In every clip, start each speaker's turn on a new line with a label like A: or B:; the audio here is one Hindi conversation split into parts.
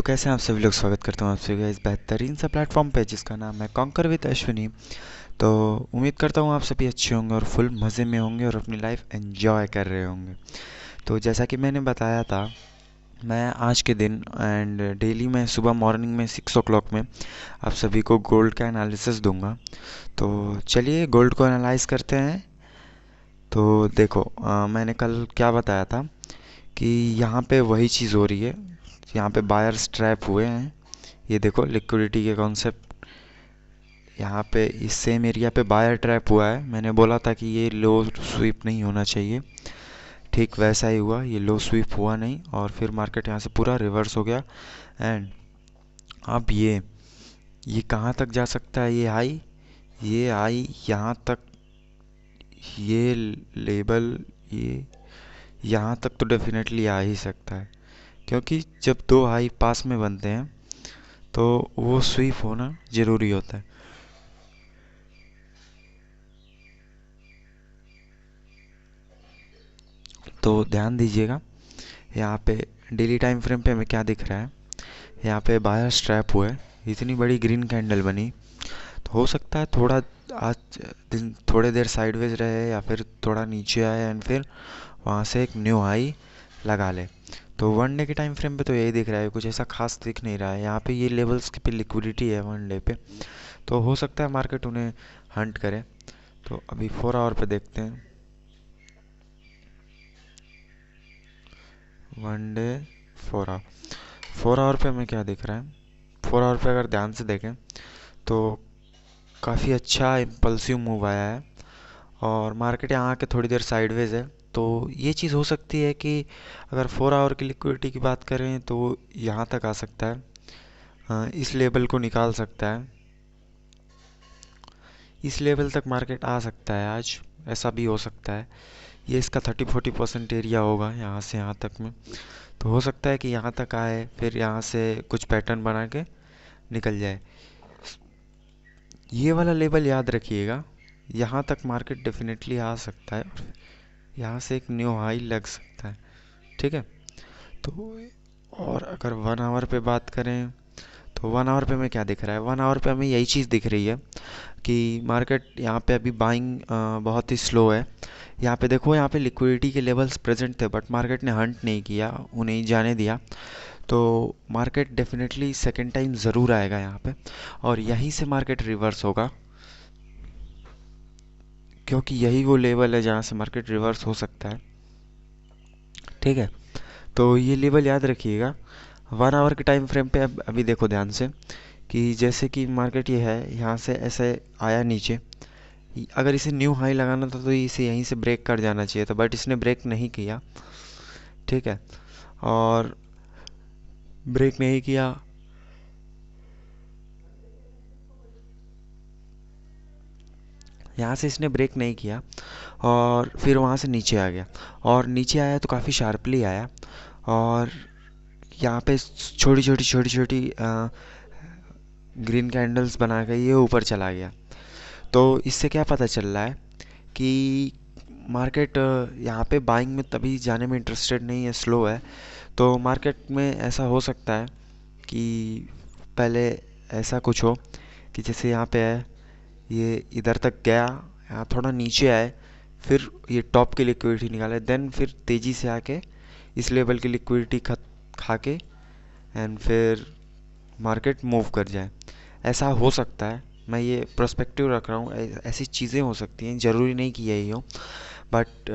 A: तो कैसे हैं आप सभी लोग। स्वागत करता हूँ आप सभी का इस बेहतरीन सा प्लेटफॉर्म पे जिसका नाम है कॉन्कर विद अश्विनी। तो उम्मीद करता हूँ आप सभी अच्छे होंगे और फुल मज़े में होंगे और अपनी लाइफ एंजॉय कर रहे होंगे। तो जैसा कि मैंने बताया था, मैं आज के दिन एंड डेली मैं सुबह मॉर्निंग में 6 o'clock में आप सभी को गोल्ड का एनालिसिस दूंगा। तो चलिए गोल्ड को एनालाइज करते हैं। तो देखो, मैंने कल क्या बताया था कि यहाँ पे वही चीज़ हो रही है। यहाँ पे बायर्स ट्रैप हुए हैं। ये देखो लिक्विडिटी के कॉन्सेप्ट, यहाँ पे इस सेम एरिया पे बायर ट्रैप हुआ है। मैंने बोला था कि ये लो स्वीप नहीं होना चाहिए, ठीक वैसा ही हुआ। ये लो स्वीप हुआ नहीं और फिर मार्केट यहाँ से पूरा रिवर्स हो गया। एंड अब ये कहाँ तक जा सकता है? ये आई यहाँ तक, ये लेबल, ये यहाँ तक तो डेफिनेटली आ ही सकता है, क्योंकि जब दो हाई पास में बनते हैं तो वो स्वीप होना ज़रूरी होता है। तो ध्यान दीजिएगा, यहाँ पे डेली टाइम फ्रेम पे हमें क्या दिख रहा है। यहाँ पे बायर स्ट्रैप हुए, इतनी बड़ी ग्रीन कैंडल बनी। तो हो सकता है थोड़ा आज दिन थोड़े देर साइडवेज रहे या फिर थोड़ा नीचे आए एंड फिर वहाँ से एक न्यू हाई लगा ले। तो 1 डे के टाइम फ्रेम पे तो यही दिख रहा है, कुछ ऐसा खास दिख नहीं रहा है। यहाँ पे ये लेवल्स पे लिक्विडिटी है 1 डे पे, तो हो सकता है मार्केट उन्हें हंट करे। तो अभी 4 आवर पे देखते हैं। 1 डे 4 आवर, 4 आवर पे हमें क्या दिख रहा है। 4 आवर पे अगर ध्यान से देखें तो काफ़ी अच्छा इम्पल्सिव मूव आया है और मार्केट यहाँ आके थोड़ी देर साइडवेज है। तो ये चीज़ हो सकती है कि अगर 4 आवर की लिक्विडिटी की बात करें तो यहाँ तक आ सकता है, इस लेवल को निकाल सकता है। इस लेवल तक मार्केट आ सकता है आज, ऐसा भी हो सकता है। ये इसका 30-40% एरिया होगा यहाँ से यहाँ तक में। तो हो सकता है कि यहाँ तक आए, फिर यहाँ से कुछ पैटर्न बना के निकल जाए। ये वाला लेवल याद रखिएगा, यहाँ तक मार्केट डेफिनेटली आ सकता है और यहाँ से एक न्यू हाई लग सकता है। ठीक है। तो और अगर 1 आवर पे बात करें तो 1 आवर पे हमें क्या दिख रहा है। 1 आवर पे हमें यही चीज़ दिख रही है कि मार्केट यहाँ पे अभी बाइंग बहुत ही स्लो है। यहाँ पे देखो, यहाँ पे लिक्विडिटी के लेवल्स प्रेजेंट थे बट मार्केट ने हंट नहीं किया, उन्हें जाने दिया। तो मार्केट डेफिनेटली सेकेंड टाइम ज़रूर आएगा यहाँ पे और यहीं से मार्केट रिवर्स होगा, क्योंकि यही वो लेवल है जहाँ से मार्केट रिवर्स हो सकता है। ठीक है। तो ये लेवल याद रखिएगा 1 आवर के टाइम फ्रेम पे। अब अभी देखो ध्यान से कि जैसे कि मार्केट ये है, यहाँ से ऐसे आया नीचे। अगर इसे न्यू हाई लगाना था तो इसे यहीं से ब्रेक कर जाना चाहिए था, बट इसने ब्रेक नहीं किया। ठीक है। और ब्रेक नहीं किया, यहाँ से इसने ब्रेक नहीं किया और फिर वहाँ से नीचे आ गया। और नीचे आया तो काफ़ी शार्पली आया और यहाँ पे छोटी छोटी ग्रीन कैंडल्स बना के ये ऊपर चला गया। तो इससे क्या पता चल रहा है कि मार्केट यहाँ पे बाइंग में तभी जाने में इंटरेस्टेड नहीं है, स्लो है। तो मार्केट में ऐसा हो सकता है कि पहले ऐसा कुछ हो कि जैसे यहाँ पे है, ये इधर तक गया, यहाँ थोड़ा नीचे आए, फिर ये टॉप की लिक्विडिटी निकाले, देन फिर तेज़ी से आके इस लेवल की लिक्विडिटी खा के एंड फिर मार्केट मूव कर जाए। ऐसा हो सकता है, मैं ये प्रोस्पेक्टिव रख रहा हूँ। ऐसी चीज़ें हो सकती हैं, ज़रूरी नहीं कि यही हो। बट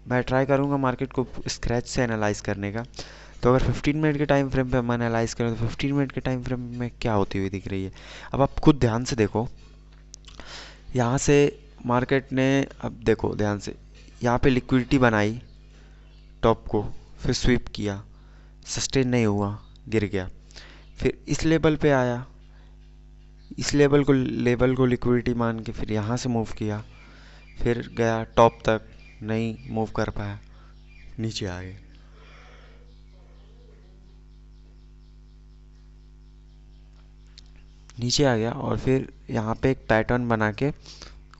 A: मैं ट्राई करूँगा मार्केट को स्क्रैच से एनालाइज करने का। तो अगर 15 मिनट के टाइम फ्रेम पे हम एनालाइज करें तो 15 मिनट के टाइम फ्रेम में क्या होती हुई दिख रही है। अब आप खुद ध्यान से देखो, यहाँ से मार्केट ने, अब देखो ध्यान से, यहाँ पे लिक्विडिटी बनाई टॉप को, फिर स्वीप किया, सस्टेन नहीं हुआ, गिर गया। फिर इस लेवल पे आया, इस लेवल को लिक्विडिटी मान के फिर यहाँ से मूव किया, फिर गया टॉप तक, नहीं मूव कर पाया, नीचे आ गए। नीचे आ गया और फिर यहाँ पे एक पैटर्न बना के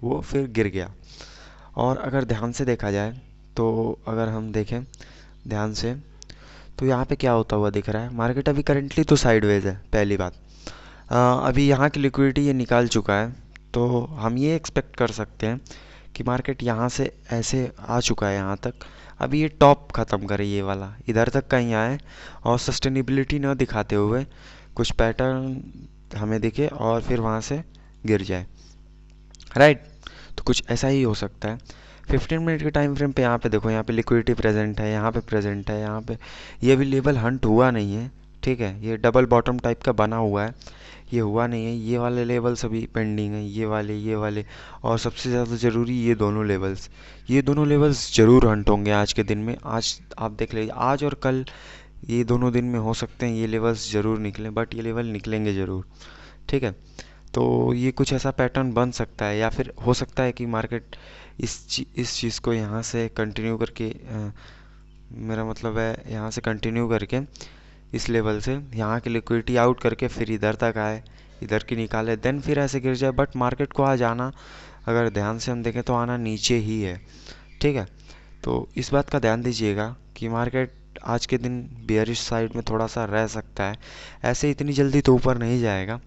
A: वो फिर गिर गया। और अगर ध्यान से देखा जाए तो अगर हम देखें ध्यान से तो यहाँ पे क्या होता हुआ दिख रहा है, मार्केट अभी करंटली तो साइडवेज है, पहली बात। अभी यहाँ की लिक्विडिटी ये निकाल चुका है, तो हम ये एक्सपेक्ट कर सकते हैं कि मार्केट यहाँ से ऐसे आ चुका है यहाँ तक। अभी ये टॉप ख़त्म करे, ये वाला इधर तक कहीं आए और सस्टेनेबिलिटी न दिखाते हुए कुछ पैटर्न हमें दिखे और फिर वहाँ से गिर जाए, राइट। तो कुछ ऐसा ही हो सकता है। 15 मिनट के टाइम फ्रेम पे यहाँ पे देखो, यहाँ पे लिक्विडिटी प्रेजेंट है, यहाँ पे प्रेजेंट है, यहाँ पे ये भी लेवल हंट हुआ नहीं है, ठीक है। ये डबल बॉटम टाइप का बना हुआ है, ये हुआ नहीं है। ये वाले लेवल्स अभी पेंडिंग है, ये वाले और सबसे ज़्यादा ज़रूरी ये दोनों लेवल्स ज़रूर हंट होंगे आज के दिन में। आज आप देख लीजिए, आज और कल ये दोनों दिन में हो सकते हैं ये लेवल्स ज़रूर निकलें, बट ये लेवल निकलेंगे ज़रूर, ठीक है। तो ये कुछ ऐसा पैटर्न बन सकता है, या फिर हो सकता है कि मार्केट इस चीज़ को यहाँ से कंटिन्यू करके मेरा मतलब है यहाँ से कंटिन्यू करके इस लेवल से यहाँ की लिक्विडिटी आउट करके फिर इधर तक आए, इधर की निकाले, देन फिर ऐसे गिर जाए। बट मार्केट को आज आना, अगर ध्यान से हम देखें तो आना नीचे ही है, ठीक है। तो इस बात का ध्यान दीजिएगा कि मार्केट आज के दिन बेयरिश साइड में थोड़ा सा रह सकता है, ऐसे इतनी जल्दी तो ऊपर नहीं जाएगा,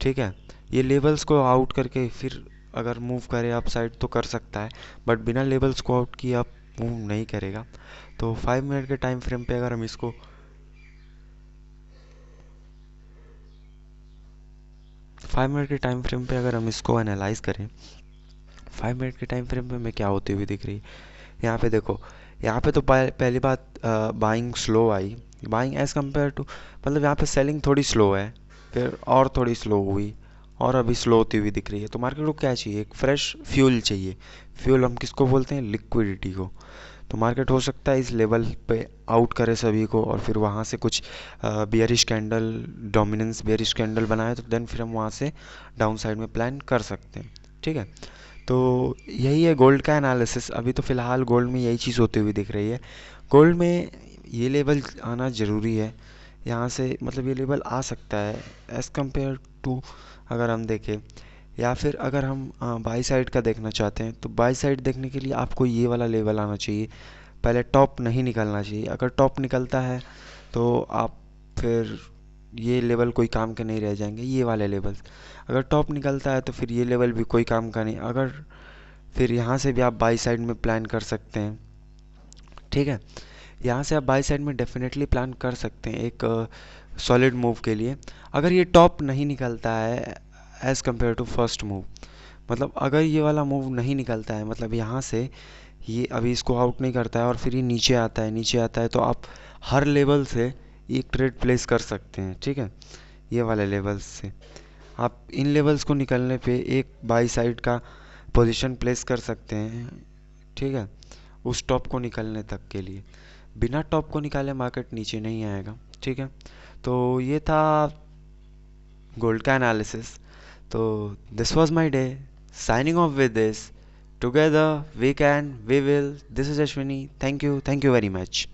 A: ठीक है। ये लेवल्स को आउट करके फिर अगर मूव करे अप साइड तो कर सकता है, बट बिना लेवल्स को आउट किए अप मूव नहीं करेगा। तो 5 मिनट के टाइम फ्रेम पे अगर हम इसको 5 मिनट के टाइम फ्रेम पे अगर हम इसको एनालाइज करें, 5 मिनट के टाइम फ्रेम पे हमें क्या होती हुई दिख रही है, यहाँ पे देखो। यहाँ पे तो पहली बात buying slow I, buying as compare to, मतलब यहाँ पे सेलिंग थोड़ी स्लो है, फिर और थोड़ी स्लो हुई और अभी स्लो होती हुई दिख रही है। तो मार्केट को क्या चाहिए, एक फ्रेश फ्यूल चाहिए। फ्यूल हम किसको बोलते हैं, लिक्विडिटी को। तो मार्केट हो सकता है इस लेवल पे आउट करे सभी को और फिर वहाँ से कुछ bearish candle, dominance bearish candle बनाए, तो देन फिर हम वहाँ से डाउन साइड में प्लान कर सकते हैं, ठीक है। तो यही है गोल्ड का एनालिसिस। अभी तो फ़िलहाल गोल्ड में यही चीज़ होती हुई दिख रही है। गोल्ड में ये लेवल आना ज़रूरी है, यहाँ से मतलब ये लेवल आ सकता है एज़ कम्पेयर टू, अगर हम देखें। या फिर अगर हम बाई साइड का देखना चाहते हैं, तो बाई साइड देखने के लिए आपको ये वाला लेवल आना चाहिए, पहले टॉप नहीं निकलना चाहिए। अगर टॉप निकलता है तो आप फिर ये लेवल कोई काम के नहीं रह जाएंगे, ये वाले लेवल। अगर टॉप निकलता है तो फिर ये लेवल भी कोई काम का नहीं। अगर फिर यहाँ से भी आप बाई साइड में प्लान कर सकते हैं, ठीक है। यहाँ से आप बाई साइड में डेफिनेटली प्लान कर सकते हैं एक सॉलिड मूव के लिए। अगर ये टॉप नहीं निकलता है as compare to first move, मतलब अगर ये वाला मूव नहीं निकलता है, मतलब यहाँ से ये अभी इसको आउट नहीं करता है और फिर ये नीचे आता है, तो आप हर लेवल से एक ट्रेड प्लेस कर सकते हैं, ठीक है। ये वाले लेवल्स से आप इन लेवल्स को निकलने पे एक बाई साइड का पोजीशन प्लेस कर सकते हैं, ठीक है, उस टॉप को निकलने तक के लिए। बिना टॉप को निकाले मार्केट नीचे नहीं आएगा, ठीक है। तो ये था गोल्ड का एनालिसिस। तो this was my day, signing off with this, together we can, we will, this is Ashwini, thank you very much.